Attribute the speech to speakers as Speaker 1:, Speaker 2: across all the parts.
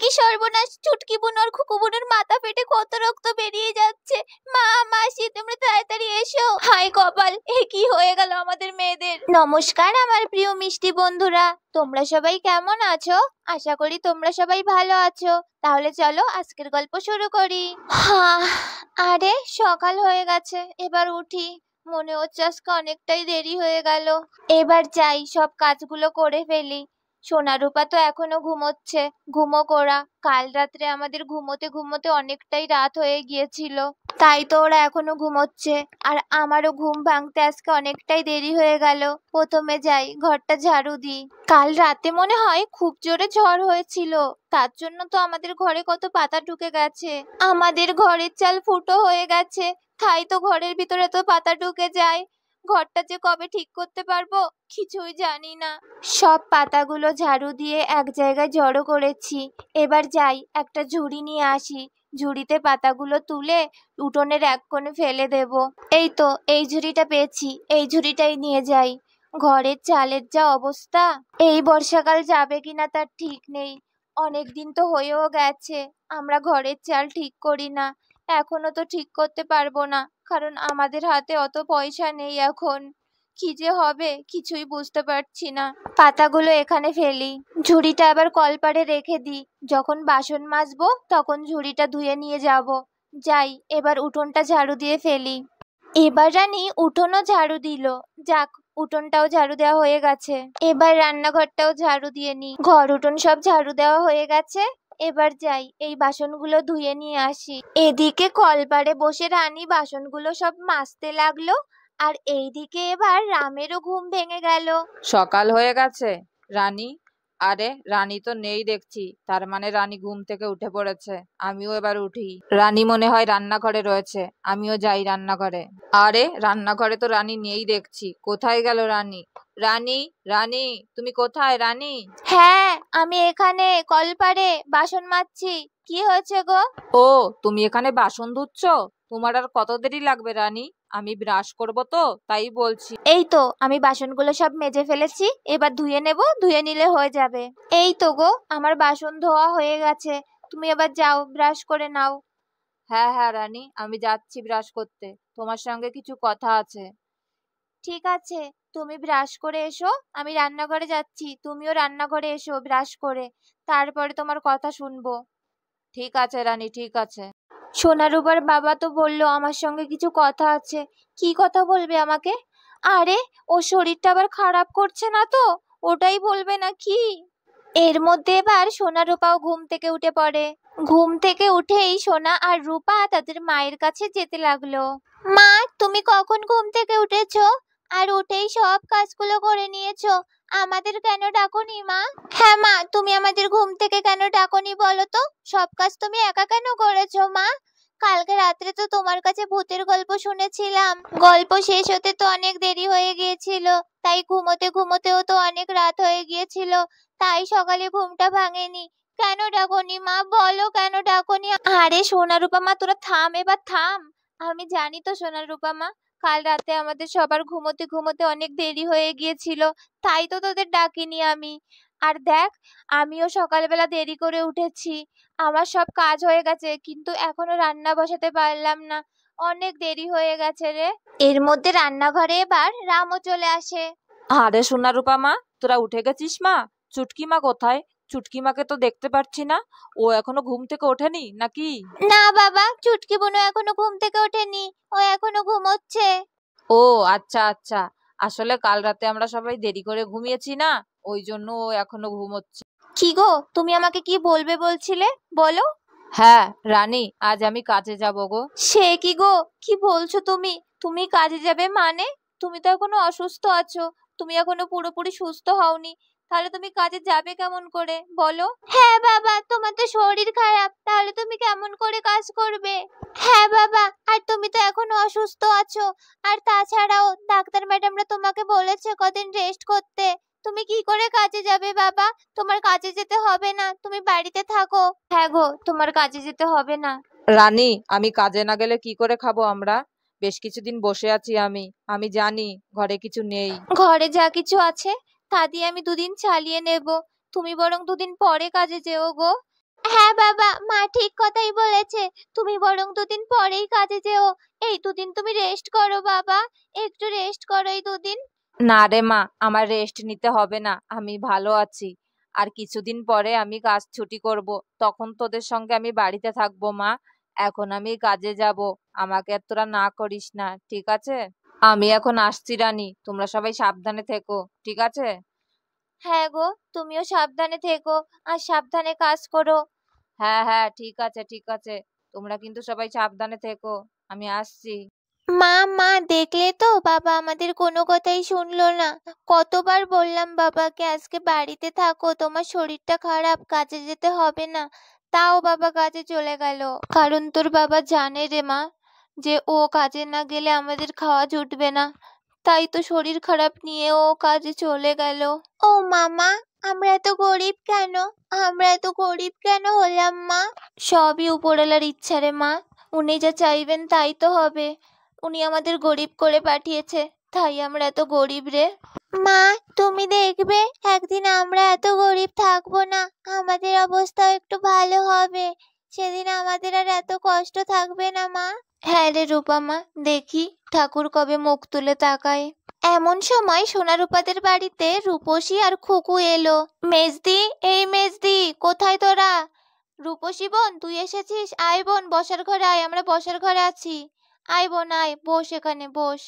Speaker 1: কি সর্বনাশ! চুটকি বুনো আর খুকু বুনোর মাথা ফেটে কত রক্ত বেরিয়ে যাচ্ছে। মা, মাসি, তোমরা তাড়াতাড়ি এসো। হায় কপাল, এ কি হয়ে গেল আমাদের মেয়েদের। নমস্কার আমার প্রিয় মিষ্টি বন্ধুরা, তোমরা সবাই কেমন আছো? আশা করি তোমরা সবাই ভালো আছো। তাহলে চলো আজকের গল্প শুরু করি। আরে সকাল হয়ে গেছে, এবার উঠি। মনে হচ্ছে আজকে অনেকটাই দেরি হয়ে গেল। এবার যাই, সব কাজগুলো করে ফেলি। সোনা রূপা তো এখনো ঘুমোচ্ছে, ঘুমোক ওরা। কাল রাত্রে আমাদের ঘুমোতে ঘুমোতে অনেকটাই রাত হয়ে গিয়েছিল, তাই তো ওরা এখনো ঘুমোচ্ছে। আর আমারও ঘুম ভাঙতে আজকে অনেকটাই দেরি হয়ে গেল। প্রথমে যাই, ঘরটা ঝাড়ু দিই। কাল রাতে মনে হয় খুব জোরে ঝড় হয়েছিল, তার জন্য তো আমাদের ঘরে কত পাতা ঢুকে গেছে। আমাদের ঘরের চাল ফুটো হয়ে গেছে, তাই তো ঘরের ভিতরে তো পাতা ঢুকে যায়। ঘরটা যে কবে ঠিক করতে পারবো কিছুই জানি না। সব পাতাগুলো ঝাড়ু দিয়ে এক জায়গায় জড়ো করেছি। এবার যাই, একটা ঝুড়ি নিয়ে আসি। ঝুড়িতে পাতাগুলো তুলে উঠোনের এক কোণে ফেলে দেব। এই তো, এই ঝুড়িটা পেয়েছি, এই ঝুড়িটাই নিয়ে যাই। ঘরের চালের যা অবস্থা, এই বর্ষাকাল যাবে কিনা তার ঠিক নেই। অনেকদিন তো হয়েও গেছে আমরা ঘরের চাল ঠিক করি না। এখনো তো ঠিক করতে পারবো না, কারণ আমাদের হাতে অত পয়সা নেই এখন। কি যে হবে কিছুই বুঝতে পারছি না। পাতাগুলো এখানে ফেলি, ঝুড়িটা আবার কলপাড়ে রেখে দিই। যখন বাসন মাজবো তখন ঝুড়িটা ধুয়ে নিয়ে যাব। যাই, এবার উঠোনটা ঝাড়ু দিয়ে ফেলি। এবার রানী উঠোনও ঝাড়ু দিল। যাক, উঠোনটাও ঝাড়ু দেওয়া হয়ে গেছে। এবার রান্নাঘরটাও ঝাড়ু দিয়ে নি। ঘর উঠোন সব ঝাড়ু দেওয়া হয়ে গেছে। এবার যাই, এই বাসনগুলো ধুয়ে নিয়ে আসি। এদিকে কলপাড়ে বসে রানী বাসনগুলো সব মাজতে লাগলো, আর এইদিকে এবার রামেরও ঘুম ভেঙে গেল।
Speaker 2: সকাল হয়ে গেছে রানী। আরে রানী তো নেই দেখছি, তার মানে রানী ঘুম থেকে উঠে পড়েছে। আমিও এবার উঠি। রানী মনে হয় রান্নাঘরে রয়েছে, আমিও যাই রান্নাঘরে। আরে রান্নাঘরে তো রানী নেই দেখছি, কোথায় গেল রানী? রানী, রানী, তুমি কোথায় রানী?
Speaker 1: হ্যাঁ, আমি এখানে কলপাড়ে বাসন মাজছি। কি হয়েছে গো?
Speaker 2: ও, তুমি এখানে বাসন ধুচ্ছ? তোমার আর কত দেরি লাগবে রানী? আমি ব্রাশ করবো তো, তাই বলছি।
Speaker 1: এই তো আমি বাসনগুলো সব মেজে ফেলেছি, এবার ধুয়ে নেব, ধুয়ে নিলে হয়ে যাবে। এই তো গো, আমার বাসন ধোয়া হয়ে গেছে। তুমি এবার যাও, ব্রাশ করে নাও।
Speaker 2: হ্যাঁ হ্যাঁ রানী, আমি যাচ্ছি ব্রাশ করতে, তোমার সঙ্গে কিছু কথা আছে।
Speaker 1: ঠিক আছে, তুমি ব্রাশ করে এসো, আমি রান্নাঘরে যাচ্ছি। তুমিও রান্নাঘরে এসো ব্রাশ করে, তারপরে তোমার কথা শুনবো।
Speaker 2: ঠিক আছে রানী, ঠিক আছে।
Speaker 1: সোনারূপার বাবা তো বললো আমার সঙ্গে কিছু কথা আছে। কি কথা বলবে আমাকে? আরে, ও শরীরটা আবার খারাপ করছে না তো? ওটাই বলবে নাকি? এর মধ্যে এবার সোনা রূপাও ঘুম থেকে উঠে পড়ে। ঘুম থেকে উঠেই সোনা আর রূপা তাদের মায়ের কাছে যেতে লাগলো। মা, তুমি কখন ঘুম থেকে উঠেছো? আর উঠেই সব কাজগুলো করে নিয়েছো, আমাদের কেন ডাকোনি মা? হ্যাঁ মা, তুমি আমাদের ঘুম থেকে কেন ডাকোনি বলো তো? সব কাজ তুমি একা কেন করেছো মা? কালকে রাত্রে তো তোমার কাছে ভূতের গল্প শুনেছিলাম, গল্প শেষ হতে তো অনেক দেরি হয়ে গিয়েছিল, তাই ঘুমোতে ঘুমোতেও তো অনেক রাত হয়ে গিয়েছিল, তাই সকালে ঘুমটা ভাঙেনি। কেন ডাকোনি মা, বলো কেন ডাকোনি? আরে সোনারূপা মা, তোরা থাম, এবার থাম। আমি জানি তো সোনারূপা মা, কাল রাতে আমাদের সবার ঘুমোতে ঘুমোতে অনেক দেরি হয়ে গিয়েছিল, তাই তো তোদের ডাকিনি আমি। আর দেখ, আমিও সকালবেলা দেরি করে উঠেছি। আমার সব কাজ হয়ে গেছে, কিন্তু এখনো রান্না বসাতে পারলাম না, অনেক দেরি হয়ে গেছে রে। এর মধ্যে রান্নাঘরে এবার রামও চলে আসে।
Speaker 2: আরে সোনা রূপা মা, তোরা উঠে গেছিস মা? চুটকি মা কোথায়? চুটকি মাকে তো দেখতে পাচ্ছি না, ও এখনো ঘুম থেকে ওঠেনি নাকি?
Speaker 1: না বাবা, চুটকি বুনু এখনো ঘুম থেকে ওঠেনি, ও এখনো ঘুমোচ্ছে।
Speaker 2: ও আচ্ছা আচ্ছা, আসলে কাল রাতে আমরা সবাই দেরি করে ঘুমিয়েছি না, ওই জন্য ও এখনো ঘুমোচ্ছে।
Speaker 1: কি গো, তুমি আমাকে কি বলবে বলছিলে, বলো।
Speaker 2: হ্যাঁ রানী, আজ আমি কাজে যাব গো।
Speaker 1: সে কি গো, কি বলছো তুমি? তুমি কাজে যাবে মানে? তুমি তো এখনো অসুস্থ আছো, তুমি এখনো পুরোপুরি সুস্থ হওনি, তাহলে তুমি কাজে যাবে কেমন করে বলো? হ্যাঁ বাবা, তোমার তো শরীর খারাপ, তাহলে তুমি কেমন করে কাজ করবে? হ্যাঁ বাবা, আর তুমি তো এখনো অসুস্থ আছো, আর তাছাড়াও ডাক্তার ম্যাডামরা তোমাকে বলেছে কদিন রেস্ট করতে। তুমি কি করে কাজে যাবে বাবা? তোমার কাজে যেতে হবে না, তুমি বাড়িতে থাকো। হ্যাঁ গো, তোমার কাজে যেতে হবে না।
Speaker 2: রানী, আমি কাজে না গেলে কি করে খাবো আমরা? বেশ কিছুদিন বসে আছি আমি, আমি জানি ঘরে কিছু নেই।
Speaker 1: ঘরে যা কিছু আছে তা দিয়ে আমি দুদিন চালিয়ে নেব, তুমি বরং দুদিন পরে কাজে যেও গো। হ্যাঁ বাবা, মা ঠিক কথাই বলেছে। তুমি বরং দুদিন পরেই কাজে যেও। এই দুদিন তুমি রেস্ট করো বাবা, একটু রেস্ট করো এই দুদিন।
Speaker 2: না রে মা, আমার রেস্ট নিতে হবে না, আমি ভালো আছি। আর কিছুদিন পরে আমি কাজ ছুটি করব, তখন তোদের সঙ্গে আমি বাড়িতে থাকবো মা। এখন আমি কাজে যাব, আমাকে আর তোরা না করিস না, ঠিক আছে? আমি এখন আসছি রানী, তোমরা সবাই সাবধানে থেকো, ঠিক আছে?
Speaker 1: হ্যাঁ গো, তুমিও সাবধানে থেকো আর সাবধানে কাজ করো।
Speaker 2: হ্যাঁ হ্যাঁ, ঠিক আছে ঠিক আছে, তোমরা কিন্তু সবাই সাবধানে থেকো, আমি আসছি।
Speaker 1: মা মা দেখলে তো, বাবা আমাদের কোনো কথাই শুনলো না। কতবার বললাম বাবাকে আজকে বাড়িতে থাকো, তোমার শরীরটা খারাপ, কাজে যেতে হবে না। তাও বাবা কাজে চলে গেল। কারণ তোর বাবা জানে রে মা, যে ও কাজে না গেলে আমাদের খাওয়া জুটবে না। তাই তো শরীর খারাপ নিয়ে ও কাজে চলে গেল। ও মামা, আমরা এত গরিব কেন? আমরা এত গরিব কেন হলাম মা? সবই উপরওয়ালার ইচ্ছা রে মা। উনি যা চাইবেন তাই তো হবে। উনি আমাদের গরিব করে পাঠিয়েছে, তাই আমরা এত গরিব রে। মা, তুমি দেখবে একদিন আমরা এত গরিব থাকবো না, আমাদের অবস্থা একটু ভালো হবে। সেদিন আমাদের আর এত কষ্ট থাকবে না মা। হ্যাঁ রে রূপা মা, দেখি ঠাকুর কবে মুখ তুলে তাকায়। এমন সময় সোনারূপাদের বাড়িতে রূপসী আর খুকু এলো। মেজদি, এই মেজদি, কোথায় তোরা? রূপসী বোন, তুই এসেছিস? আয় বোন, বসার ঘরে আয়, আমরা বসার ঘরে আছি। আয় বোন আয়, বস, এখানে বস।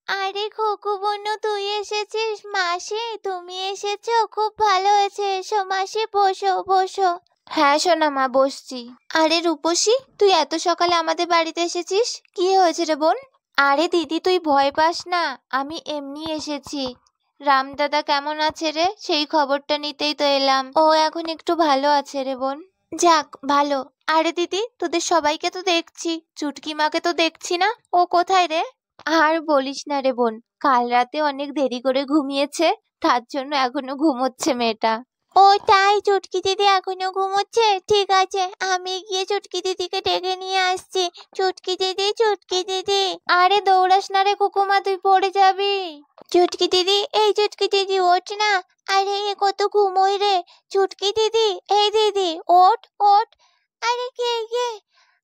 Speaker 1: আরে খোকু বনু, তুই এসেছিস? মাসি তুমি এসেছো, খুব ভালো হয়েছে। এসো মাসি, বসো বসো। হ্যাঁ সোনা মা, বসছি। আরে রূপসী, তুই এত সকালে আমাদের বাড়িতে এসেছিস, কি হয়েছে রে বোন? আরে দিদি, তুই ভয় পাস না, আমি এমনি এসেছি। রামদাদা কেমন আছে রে, সেই খবরটা নিতেই তো এলাম। ও এখন একটু ভালো আছে রে বোন। যাক ভালো। আরে দিদি, তোদের সবাইকে তো দেখছি, চুটকি মাকে তো দেখছি না, ও কোথায় রে? আর বলিস না রে বোন, কাল রাতে অনেক দেরি করে ঘুমিয়েছে, তার জন্য এখনো ঘুমোচ্ছে মেয়েটা। ও তাই, চুটকি দিদি এখনো ঘুমোচ্ছে? ঠিক আছে, আমি গিয়ে চুটকি দিদিকে ডেকে নিয়ে আসছি। চুটকি দিদি, চুটকি দিদি। আরে দৌড়াস না রে কুকুমা, তুই পড়ে যাবি। চুটকি দিদি, এই চুটকি দিদি ওঠ না। আরে এ কত ঘুমোই রে। চুটকি দিদি, এই দিদি ওঠ ওঠ। আরে কে কে?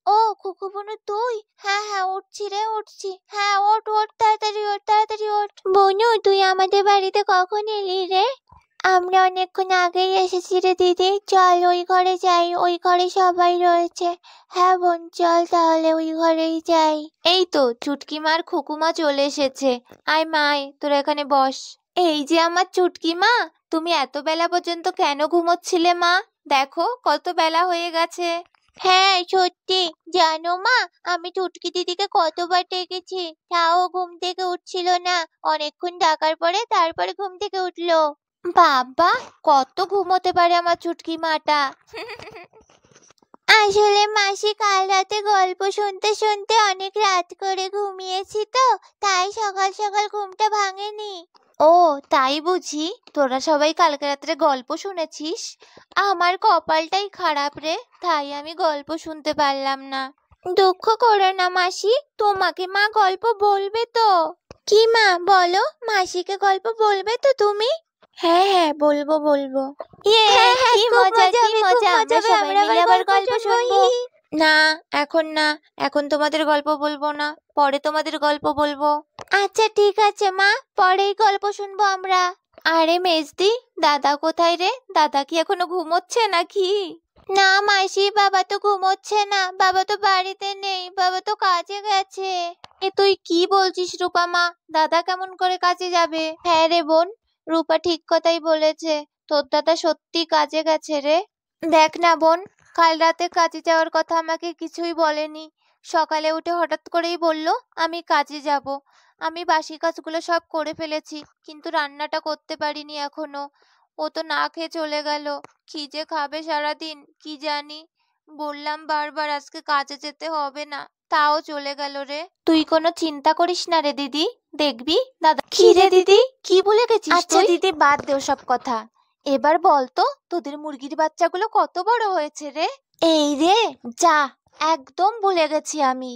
Speaker 1: ও খুকু বনু তুই? হ্যাঁ হ্যাঁ, উঠছি রে উঠছি। হ্যাঁ ওঠ ওঠ, তাড়াতাড়ি ওঠ তাড়াতাড়ি ওঠ। বনু, তুই আমাদের বাড়িতে কখন এলি রে? আমরা অনেকক্ষণ আগেই এসেছি রে দিদি, চল ওই ঘরে যাই, ওই ঘরে সবাই রয়েছে। হ্যাঁ বোন, চল তাহলে ওই ঘরেই যাই। এই তো চুটকি মার খুকুমা চলে এসেছে। আয় মা আয়, তোরা এখানে বস। এই যে আমার চুটকি মা, তুমি এত বেলা পর্যন্ত কেন ঘুমোচ্ছিলে মা? দেখো কত বেলা হয়ে গেছে। হ্যাঁ সত্যি, জানো মা, আমি চুটকি দিদিকে কতবার ডেকেছি, তাও ঘুম থেকে উঠছিল না। অনেকক্ষণ ডাকার পরে তারপরে ঘুম থেকে উঠলো। বাবা, কত ঘুমোতে পারে আমার চুটকি মাটা। আসলে মাসি কাল রাতে গল্প শুনতে শুনতে অনেক রাত করে ঘুমিয়েছি তো, তাই সকাল সকাল ঘুমটা ভাঙেনি। ও তাই বুঝি, তোরা সবাই কালকে রাত্রে গল্প শুনেছিস? আমার কপালটাই খারাপ রে, তাই আমি গল্প শুনতে পারলাম না। দুঃখ করো না মাসি, তোমাকে মা গল্প বলবে তো। কি মা বলো, মাসিকে গল্প বলবে তো তুমি? হ্যাঁ হ্যাঁ, বলবো বলবো। ইয়ে, কি মজা কি মজা, আমরা সবাই মিলে আবার গল্প শুনবো। না, এখন না, এখন তোমাদের গল্প বলবো না, পরে তোমাদের গল্প বলবো। আচ্ছা ঠিক আছে মা, পরেই গল্প শুনবো আমরা। আরে মেজদি, দাদা কোথায় রে? দাদা কি এখনো ঘুমোচ্ছে নাকি? না মাসি, বাবা তো ঘুমোচ্ছে না, বাবা তো বাড়িতে নেই, বাবা তো কাজে গেছে। এ তুই কি বলছিস রূপা মা, দাদা কেমন করে কাজে যাবে? হ্যাঁ রে বোন, রূপা ঠিক কথাই বলেছে, তোর দাদা সত্যি কাজে গেছে রে। দেখ না বোন, কাল রাতে কাজে যাওয়ার কথা আমাকে কিছুই বলেনি। সকালে উঠে হঠাৎ করেই বলল আমি কাজে যাব। আমি বাসি কাজগুলো সব করে ফেলেছি, কিন্তু রান্নাটা করতে পারিনি এখনো। ও তো না খেয়ে চলে গেল, কি যে খাবে সারাদিন কি জানি। বললাম বারবার আজকে কাজে যেতে হবে না, তাও চলে গেল রে। তুই কোনো চিন্তা করিস না রে দিদি, দেখবি দাদা। কি রে দিদি, কি ভুলে গেছিস? আচ্ছা দিদি, বাদ দে সব কথা। এবার বলতো, তোদের মুরগির বাচ্চাগুলো কত বড় হয়েছে রে? এই রে যা, একদম ভুলে গেছি আমি।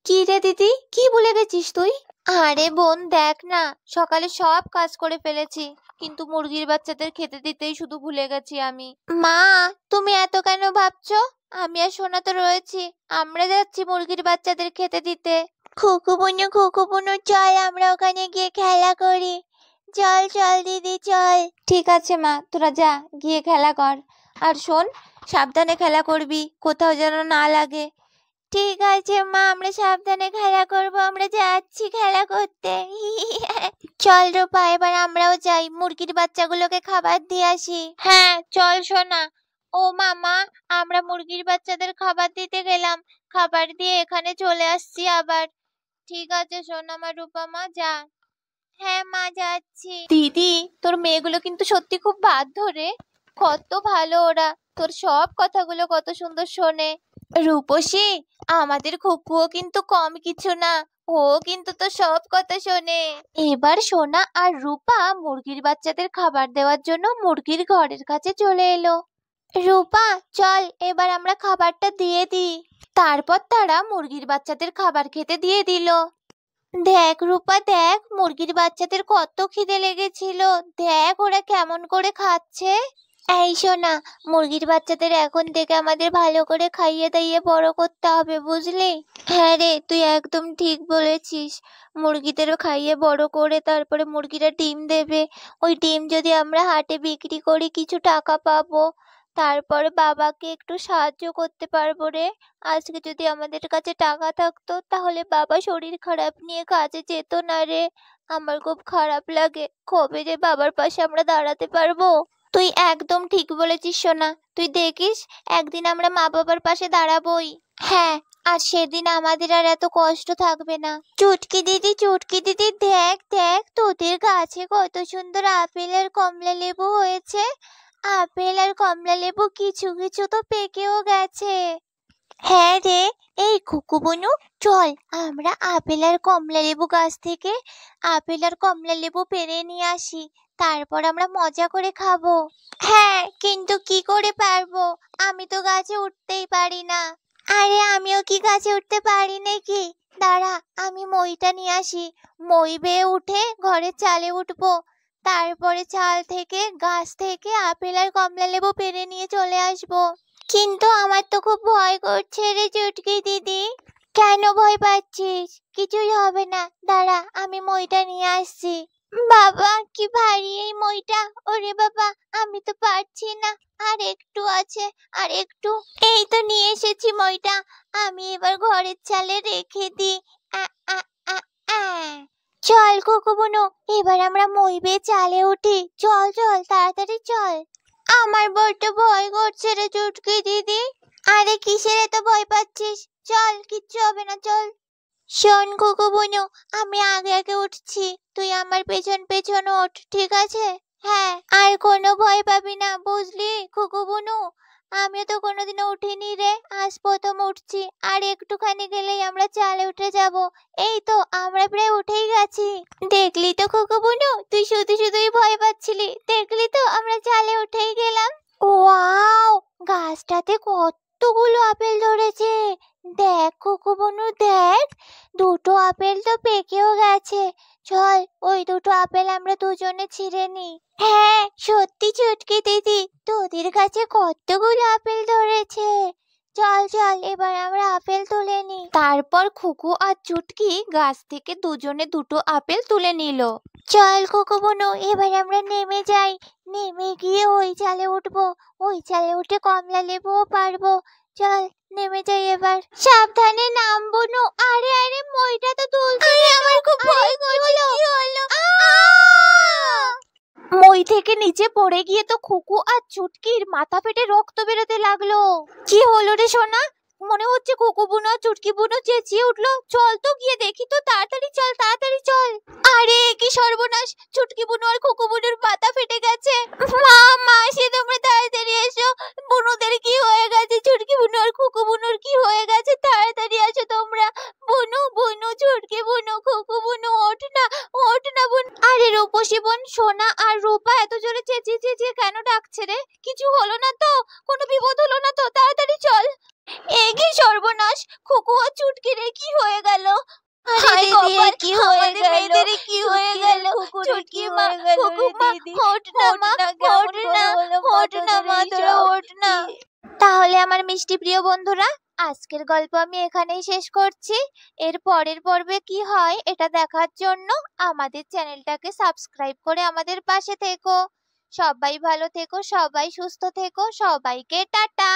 Speaker 1: কি রে দিদি, কি ভুলে গেছিস তুই? আরে বোন দেখ না, সকালে সব কাজ করে ফেলেছি, কিন্তু মুরগির বাচ্চাদের খেতে দিতেই শুধু ভুলে গেছি আমি। মা, তুমি এত কেন ভাবছো? আমি আর সোনা তো রয়েছি, আমরা যাচ্ছি মুরগির বাচ্চাদের খেতে দিতে। খুকু বুনু চল আমরা ওখানে গিয়ে খেলা করি। চল চল দিদি চল। ঠিক আছে মা, তোরা যা গিয়ে খেলা কর। আর শোন, সাবধানে খেলা করবি, কোথাও যেন না লাগে। ঠিক আছে মা, আমরা সাবধানে খেলা করব, আমরা যাচ্ছি খেলা করতে। চল রূপা, এবার আমরাও যাই, মুরগির বাচ্চাগুলোকে খাবার দিয়ে আসি। হ্যাঁ চল সোনা। ও মামা, আমরা মুরগির বাচ্চাদের খাবার দিতে গেলাম, খাবার দিয়ে এখানে চলে আসছি আবার। ঠিক আছে সোনা, আমার রূপা মা যা। হ্যাঁ মা যাচ্ছি। দিদি, তোর মেয়েগুলো কিন্তু সত্যি খুব বাধ্য রে, কত ভালো ওরা, তোর সব কথাগুলো কত সুন্দর শোনে। রূপসী, আমাদের খুকুও কিন্তু কম কিছু না, ও কিন্তু তো সব কথা শোনে। এবার সোনা আর রূপা মুরগির বাচ্চাদের খাবার দেওয়ার জন্য মুরগির ঘরের কাছে চলে এলো। রূপা চল, এবার আমরা খাবারটা দিয়ে দিই। তারপর তারা মুরগির বাচ্চাদের খাবার খেতে দিয়ে দিল। দেখ রূপা দেখ, মুরগির বাচ্চাদের কত খিদে লেগেছিল, দেখ ওরা কেমন করে খাচ্ছে। এই শোনা, মুরগির বাচ্চাদের এখন থেকে আমাদের ভালো করে খাইয়ে দাইয়ে বড় করতে হবে, বুঝলি? হ্যাঁ রে, তুই একদম ঠিক বলেছিস। মুরগিদের খাইয়ে বড় করে তারপরে মুরগিরা ডিম দেবে, ওই ডিম যদি আমরা হাটে বিক্রি করি কিছু টাকা পাবো, তারপরে বাবাকে একটু সাহায্য করতে পারবো রে। আজকে যদি আমাদের কাছে টাকা থাকতো তাহলে বাবা শরীর খারাপ নিয়ে কাজে যেত না রে। আমার খুব খারাপ লাগে, কবে যে বাবার পাশে আমরা দাঁড়াতে পারবো। তুই একদম ঠিক বলেছিস সোনা, তুই দেখিস একদিন আমরা মা বাবার পাশে দাঁড়াবোই। হ্যাঁ, আর সেদিন আমাদের আর এত কষ্ট থাকবে না। চুটকি দিদি দেখ দেখ, তোদের গাছে কত সুন্দর আপেল আর কমলা লেবু হয়েছে। আপেল আর কমলা লেবু কিছু কিছু তো পেকেও গেছে। হ্যাঁ রে, এই খুকু বুনু, চল আমরা আপেল আর কমলা লেবু গাছ থেকে আপেল আর কমলা লেবু পেড়ে নিয়ে আসি, তারপর আমরা মজা করে খাবো। হ্যাঁ, কিন্তু কি করে পারবো, আমি তো গাছে উঠতেই পারি না। আরে আমিও কি গাছে উঠতে পারি নাকি? দাঁড়া, আমি মইটা নিয়ে আসি, মই বেয়ে উঠে ঘরের চালে উঠবো, তারপরে চাল থেকে গাছ থেকে আপেল আর কমলা লেবু পেড়ে নিয়ে চলে আসবো। কিন্তু আমার তো খুব ভয় করছে রে চুটকি দিদি। কেন ভয় পাচ্ছিস? কিছুই হবে না, দাঁড়া আমি মইটা নিয়ে আসছি। বাবা কি ভারী এই মইটা, ওরে বাবা আমি তো পারছি না, আর একটু আছে, আর একটু। এই তো নিয়ে এসেছি মইটা, আমি এবার ঘরের চালে রেখে দিই। আ, আ, আ, আ। চল কুকু বুনু, এবার আমরা মই বেয়ে চালে উঠি, চল চল তাড়াতাড়ি চল। আমার বড্ড ভয় করছে রে চুটকি দিদি। আরে কিসের এত ভয় পাচ্ছিস, চল কিচ্ছু হবে না চল। শোন কুকু বুনু, আমি আগে আগে উঠছি, তুই আমার পেছন পেছন ওঠ, ঠিক আছে? হ্যাঁ, আর কোনো ভয় পাবি না বুঝলি কুকু বুনু। আমিও তো কোনোদিনও উঠিনি রে, আজ প্রথম উঠছি, আর একটুখানি গেলেই আমরা চালে উঠে যাব। এই তো আমরা প্রায় উঠেই গেছি। দেখলি তো কুকু বুনু, তুই শুধু শুধুই ভয় পাচ্ছিলি, দেখলি তো আমরা চালে উঠেই গেলাম। ওয়াও, গাছটাতে কতগুলো আপেল ধরেছে, দেখ কুকু বুনু দেখ, দুটো আপেল তো পেকেও গেছে। চল ওই দুটো আপেল আমরা দুজনে ছিঁড়ে নিই। হ্যাঁ সত্যি চুটকি দিদি, তোদের কাছে কতগুলো আপেল ধরেছে। চল চল এবার আমরা আপেল তুলে নিই। তারপর খুকু আর চুটকি গাছ থেকে দুজনে দুটো আপেল তুলে নিল। চল খুকু বুনু, এবার আমরা নেমে যাই, নেমে গিয়ে ওই চালে উঠবো, ওই চালে উঠে কমলা লেবুও পারবো। চল নেমে যাই এবার, সাবধানে নাম বুনু। আরে আরে মইটা তো তুলতে, আমার খুব ভয় করছে, কি হলো? মই থেকে নিচে পড়ে গিয়ে তো খুকু আর চুটকির মাথা ফেটে রক্ত বেরোতে লাগলো। কি হলো রে সোনা? মনে হচ্ছে খুকু বুনু আর চুটকি বুনু চেঁচিয়ে উঠলো। চল তো গিয়ে দেখি তো, তাড়াতাড়ি চল তাড়াতাড়ি চল। আরে কি সর্বনাশ, চুটকি বুনু আর খুকু বুনুর মাথা ফেটে গেছে। মা মাসি তোমরা তাড়াতাড়ি এসো, বুনুদের কি হয়ে গেছে, চুটকি বুনু আর খুকু বুনুর কি হয়ে গেছে, তাড়াতাড়ি আসো তোমরা। বুনু বুনু চুটকি বুনু খুকু বুনু, ওঠ না ওঠ না বোন। আরে রূপসী বোন, সোনা আর রূপা এত জোরে চেঁচিয়ে চেঁচিয়ে কেন ডাকছে রে? কিছু হলো না তো? কোনো বিপদ হলো না তো? তাড়াতাড়ি চল। এ কি সর্বনাশ, খুকু আর চুটকি রে কি হয়ে গেল? হায় কপাল, কি হয়ে গেল? কি হয়ে গেল? ছুটকি মা, হুকুমা, ওঠ না মা, ওঠ না, ওঠ না মা, তোরা ওঠ না। তাহলে আমার মিষ্টি প্রিয় বন্ধুরা, আজকের গল্প আমি এখানেই শেষ করছি। এর পরের পর্বে কি হয় এটা দেখার জন্য আমাদের চ্যানেলটাকে সাবস্ক্রাইব করে আমাদের পাশে থেকো। সবাই ভালো থেকো, সবাই সুস্থ থেকো, সবাইকে টাটা।